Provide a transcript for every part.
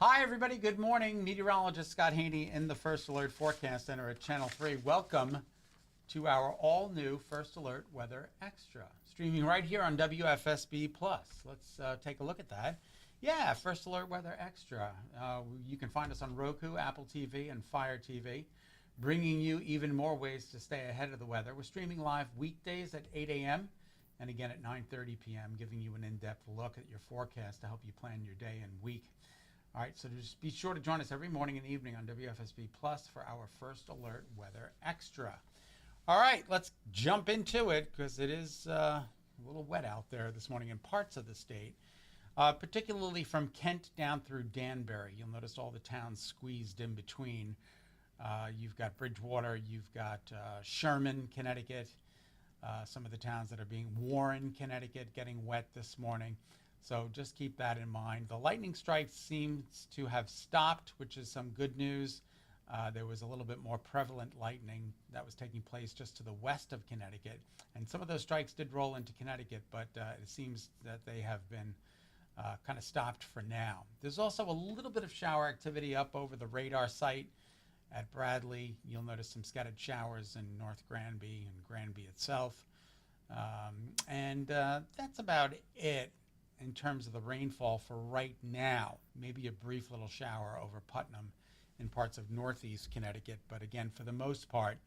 Hi, everybody. Good morning. Meteorologist Scot Haney in the First Alert Forecast Center at Channel 3. Welcome to our all-new First Alert Weather Extra, streaming right here on WFSB Plus. Let's take a look at that. Yeah, First Alert Weather Extra. You can find us on Roku, Apple TV, and Fire TV, bringing you even more ways to stay ahead of the weather. We're streaming live weekdays at 8 a.m. and again at 9:30 p.m., giving you an in-depth look at your forecast to help you plan your day and week. All right, so just be sure to join us every morning and evening on WFSB Plus for our First Alert Weather Extra. All right, let's jump into it because it is a little wet out there this morning in parts of the state, particularly from Kent down through Danbury. You'll notice all the towns squeezed in between. You've got Bridgewater, you've got Sherman, Connecticut, some of the towns that are being Warren, Connecticut, getting wet this morning. So just keep that in mind. The lightning strike seems to have stopped, which is some good news. There was a little bit more prevalent lightning that was taking place just to the west of Connecticut. And some of those strikes did roll into Connecticut, but it seems that they have been kind of stopped for now. There's also a little bit of shower activity up over the radar site at Bradley. You'll notice some scattered showers in North Granby and Granby itself. And that's about it in terms of the rainfall for right now. Maybe a brief little shower over Putnam in parts of northeast Connecticut. But again, for the most part,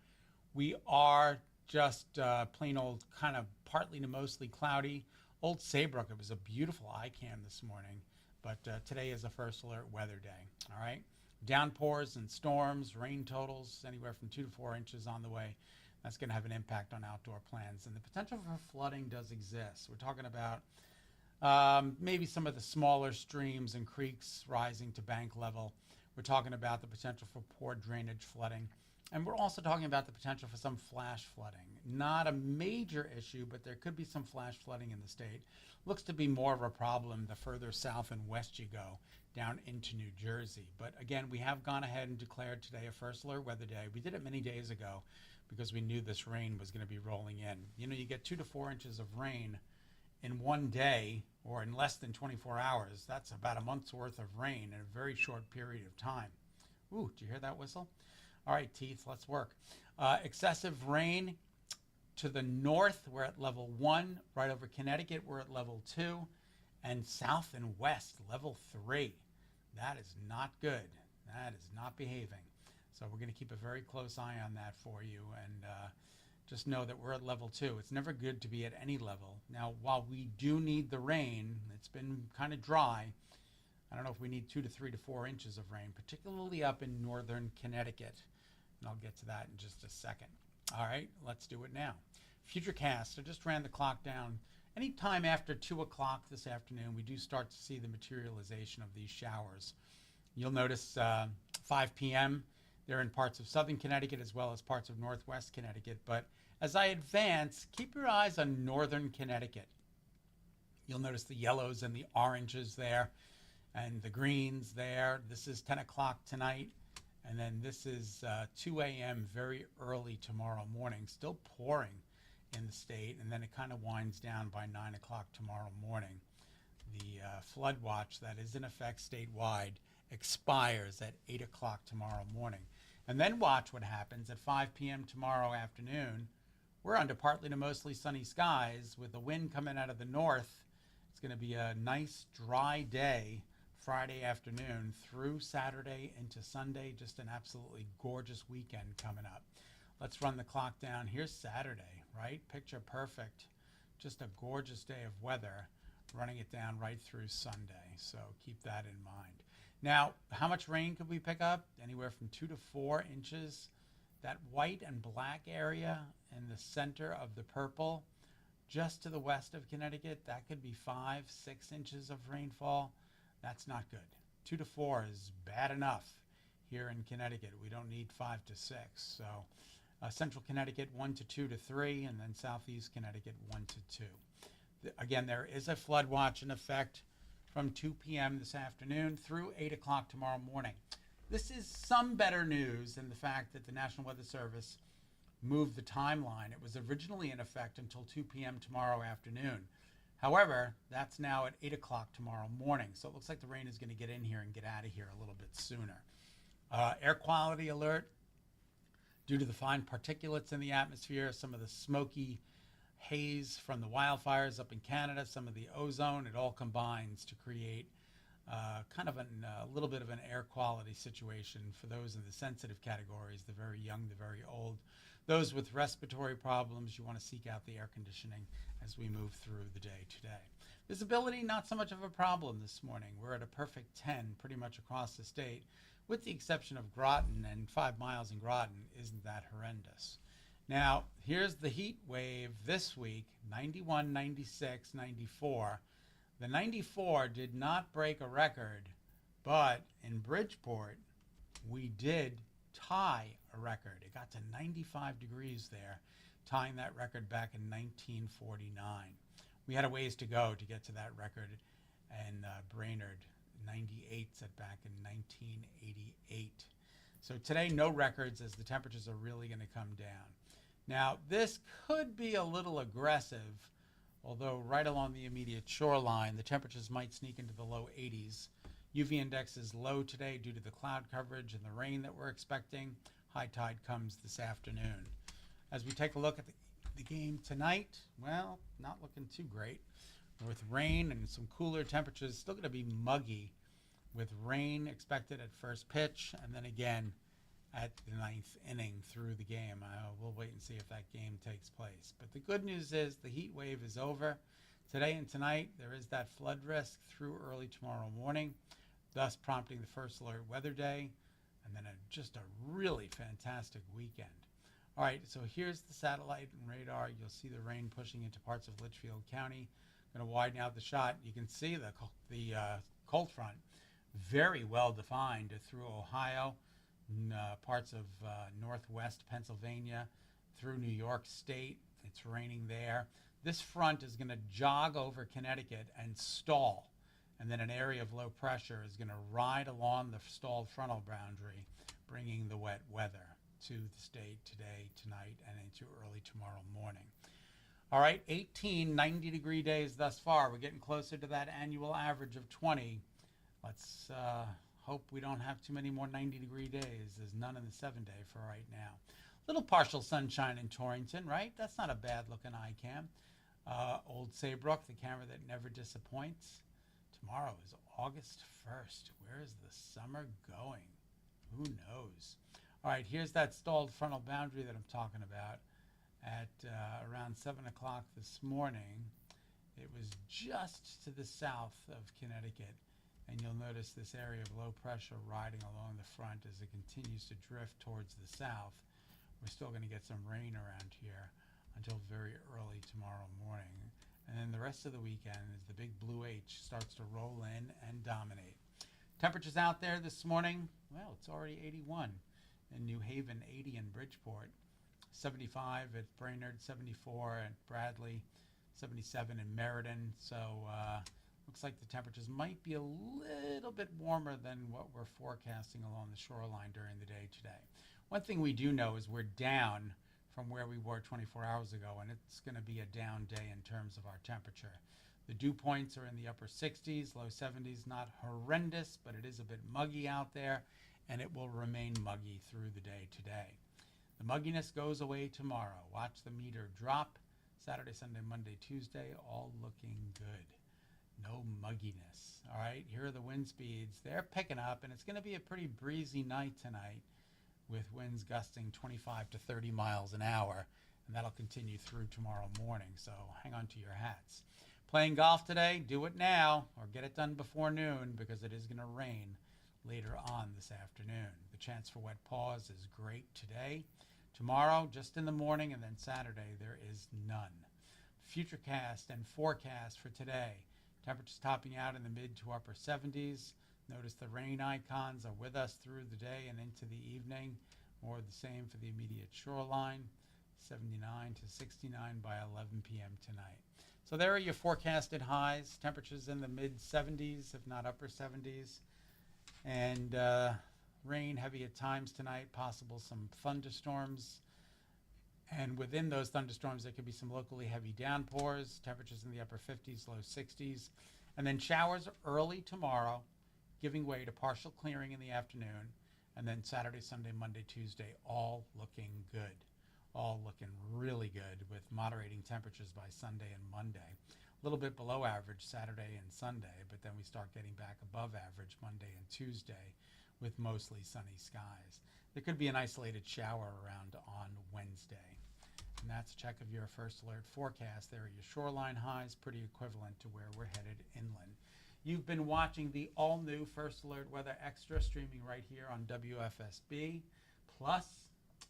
we are just plain old kind of partly to mostly cloudy. Old Saybrook, it was a beautiful eye cam this morning, but today is a First Alert weather day. All right. Downpours and storms, rain totals anywhere from 2 to 4 inches on the way. That's going to have an impact on outdoor plans. And the potential for flooding does exist. We're talking about maybe some of the smaller streams and creeks rising to bank level. We're talking about the potential for poor drainage flooding. And we're also talking about the potential for some flash flooding. Not a major issue, but there could be some flash flooding in the state. Looks to be more of a problem the further south and west you go, down into New Jersey. But again, we have gone ahead and declared today a First Alert Weather Day. We did it many days ago because we knew this rain was going to be rolling in. You know, you get 2 to 4 inches of rain in one day or in less than 24 hours. That's about a month's worth of rain in a very short period of time. Ooh, did you hear that whistle? All right, teeth, let's work. Excessive rain to the north, we're at level 1. Right over Connecticut, we're at level 2. And south and west, level 3. That is not good. That is not behaving. So we're going to keep a very close eye on that for you. And just know that we're at level 2. It's never good to be at any level. Now, while we do need the rain, it's been kind of dry. I don't know if we need 2 to 3 to 4 inches of rain, particularly up in northern Connecticut. And I'll get to that in just a second. All right, let's do it now. Futurecast, I just ran the clock down. Anytime after 2 o'clock this afternoon, we do start to see the materialization of these showers. You'll notice 5 p.m., they're in parts of southern Connecticut as well as parts of northwest Connecticut. But as I advance, keep your eyes on northern Connecticut. You'll notice the yellows and the oranges there and the greens there. This is 10 o'clock tonight. And then this is 2 a.m. very early tomorrow morning, still pouring in the state. And then it kind of winds down by 9 o'clock tomorrow morning. The flood watch that is in effect statewide expires at 8 o'clock tomorrow morning. And then watch what happens at 5 p.m. tomorrow afternoon. We're under partly to mostly sunny skies with the wind coming out of the north. It's going to be a nice dry day Friday afternoon through Saturday into Sunday. Just an absolutely gorgeous weekend coming up. Let's run the clock down. Here's Saturday, right? Picture perfect. Just a gorgeous day of weather, running it down right through Sunday. So keep that in mind. Now, how much rain could we pick up? Anywhere from 2 to 4 inches. That white and black area in the center of the purple, just to the west of Connecticut, that could be 5, 6 inches of rainfall. That's not good. 2 to 4 is bad enough here in Connecticut. We don't need 5 to 6. So central Connecticut, 1 to 2 to 3, and then southeast Connecticut, 1 to 2. Again, there is a flood watch in effect from 2 p.m. this afternoon through 8 o'clock tomorrow morning. This is some better news than the fact that the National Weather Service moved the timeline. It was originally in effect until 2 p.m. tomorrow afternoon. However, that's now at 8 o'clock tomorrow morning. So it looks like the rain is going to get in here and get out of here a little bit sooner. Air quality alert due to the fine particulates in the atmosphere, some of the smoky haze from the wildfires up in Canada, some of the ozone, it all combines to create kind of a little bit of an air quality situation for those in the sensitive categories, the very young, the very old. Those with respiratory problems, you want to seek out the air conditioning as we move through the day today. Visibility, not so much of a problem this morning. We're at a perfect 10 pretty much across the state, with the exception of Groton, and 5 miles in Groton isn't that horrendous. Now, here's the heat wave this week, 91, 96, 94. The 94 did not break a record, but in Bridgeport, we did tie a record. It got to 95 degrees there, tying that record back in 1949. We had a ways to go to get to that record, and Brainerd, 98, set back in 1988. So today, no records as the temperatures are really going to come down. Now, this could be a little aggressive, although right along the immediate shoreline, the temperatures might sneak into the low 80s. UV index is low today due to the cloud coverage and the rain that we're expecting. High tide comes this afternoon. As we take a look at the game tonight, well, not looking too great. With rain and some cooler temperatures, still going to be muggy with rain expected at first pitch and then again at the 9th inning through the game. We'll wait and see if that game takes place. But the good news is the heat wave is over. Today and tonight, there is that flood risk through early tomorrow morning, thus prompting the first alert weather day, and then just a really fantastic weekend. All right, so here's the satellite and radar. You'll see the rain pushing into parts of Litchfield County. I'm going to widen out the shot. You can see the cold front very well defined through Ohio, parts of northwest Pennsylvania, through New York State. It's raining there. This front is going to jog over Connecticut and stall, and then an area of low pressure is going to ride along the stalled frontal boundary, bringing the wet weather to the state today, tonight, and into early tomorrow morning. All right, 18 90-degree days thus far. We're getting closer to that annual average of 20. Let's hope we don't have too many more 90-degree days. There's none in the 7-day for right now. Little partial sunshine in Torrington, right? That's not a bad-looking iCam. Old Saybrook, the camera that never disappoints. Tomorrow is August 1st. Where is the summer going? Who knows? All right, here's that stalled frontal boundary that I'm talking about. At around 7 o'clock this morning, it was just to the south of Connecticut. And you'll notice this area of low pressure riding along the front as it continues to drift towards the south. We're still going to get some rain around here until very early tomorrow morning. And then the rest of the weekend as the big blue H starts to roll in and dominate. Temperatures out there this morning, well, it's already 81 in New Haven, 80 in Bridgeport, 75 at Brainerd, 74 at Bradley, 77 in Meriden. So looks like the temperatures might be a little bit warmer than what we're forecasting along the shoreline during the day today. One thing we do know is we're down from where we were 24 hours ago, and it's going to be a down day in terms of our temperature. The dew points are in the upper 60s, low 70s, not horrendous, but it is a bit muggy out there, and it will remain muggy through the day today. The mugginess goes away tomorrow. Watch the meter drop. Saturday, Sunday, Monday, Tuesday, all looking good. No mugginess. All right, here are the wind speeds. They're picking up, and it's going to be a pretty breezy night tonight with winds gusting 25 to 30 miles an hour, and that'll continue through tomorrow morning, so hang on to your hats. Playing golf today, do it now or get it done before noon because it is going to rain later on this afternoon. The chance for wet paws is great today. Tomorrow, just in the morning, and then Saturday, there is none. Futurecast and forecast for today. Temperatures topping out in the mid to upper 70s. Notice the rain icons are with us through the day and into the evening. More of the same for the immediate shoreline. 79 to 69 by 11 p.m. tonight. So there are your forecasted highs. Temperatures in the mid 70s, if not upper 70s. And rain heavy at times tonight. Possible some thunderstorms And within those thunderstorms, there could be some locally heavy downpours, temperatures in the upper 50s, low 60s, and then showers early tomorrow, giving way to partial clearing in the afternoon, and then Saturday, Sunday, Monday, Tuesday, all looking good. All looking really good with moderating temperatures by Sunday and Monday. A little bit below average Saturday and Sunday, but then we start getting back above average Monday and Tuesday with mostly sunny skies. There could be an isolated shower around on Wednesday. And that's a check of your first alert forecast. There are your shoreline highs, pretty equivalent to where we're headed inland. You've been watching the all-new First Alert Weather Extra, streaming right here on WFSB. Plus,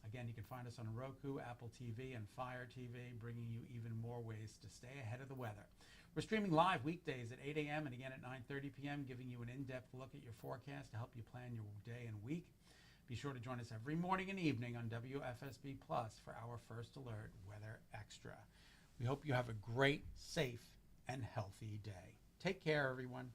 again, you can find us on Roku, Apple TV, and Fire TV, bringing you even more ways to stay ahead of the weather. We're streaming live weekdays at 8 a.m. and again at 9:30 p.m., giving you an in-depth look at your forecast to help you plan your day and week. Be sure to join us every morning and evening on WFSB Plus for our First Alert Weather Extra. We hope you have a great, safe, and healthy day. Take care, everyone.